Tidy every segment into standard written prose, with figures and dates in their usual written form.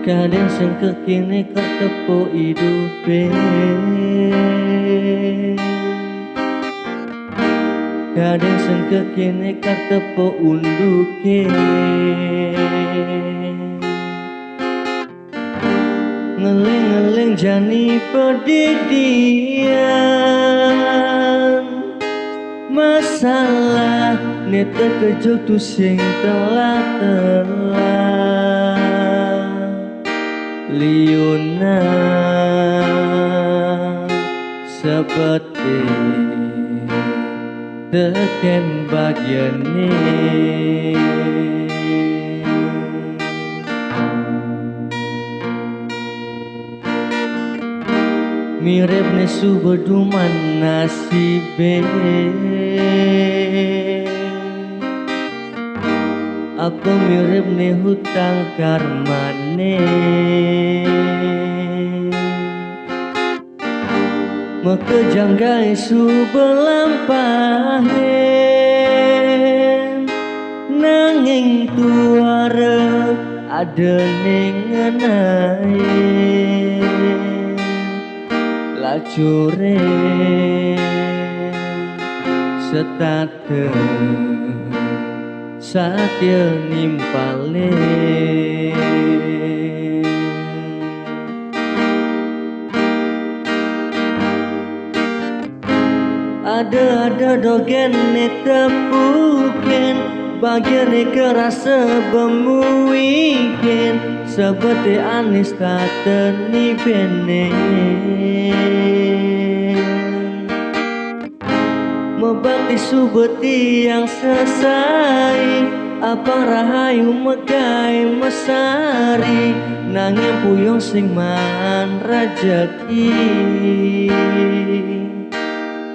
Kadang sing kekini ketepuk hidupe, kadang sing kekini ketepuk unduke. Ngeling-ngeling jani pedidian, masalah neta kejo tu sing telah liuna seperti teken bagian ini. Mirip ne subeduman nasibe, apa mirip ne hutang karmane. Maka janggai subelampahen, nanging tuare ada ning ngenae. Lacure setate satya nimpale. Ada dogen ne tepuken, bagian ne kerasa bemuiken, seperti anis tak terni benen. Membakti subeti yang sesai, apa rahayu megai mesari, nanging puyong sing man rejeki.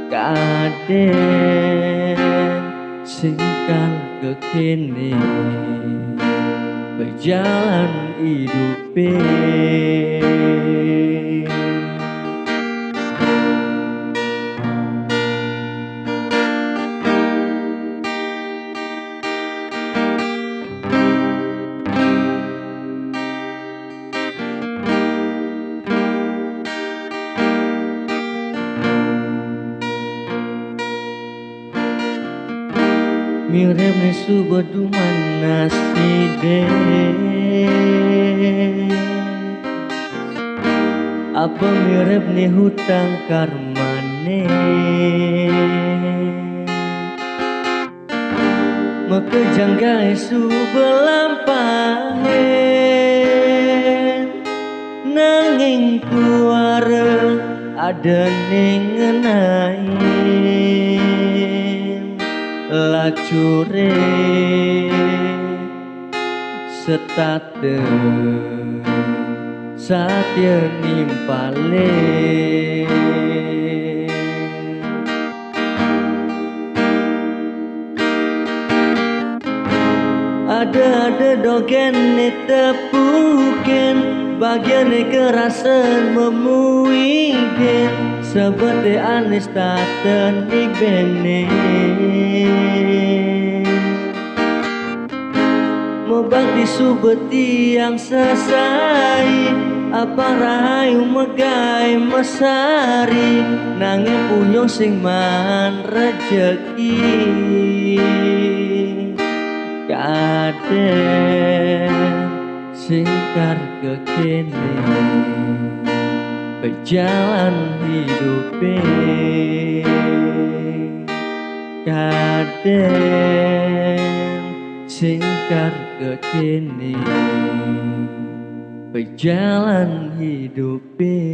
Kadang singkang kekini berjalan hidupe. Mirip ne subeduman naside, apa mirip ne hutang karmane. Maka janggai subelampahen, nanging tuare ada ning ngenae. Lacure setate satya nimpale. Ada dogen ne tepuken, bagian ne kerasan memuiken, seperti anis tak ternik benen. Membakti subeti yang sesai, apa rahayu megai mesari, nanging puyong sing man rejeki. Kadang singkar kekini berjalan hidupe. Kadang singkar kekini berjalan hidupe.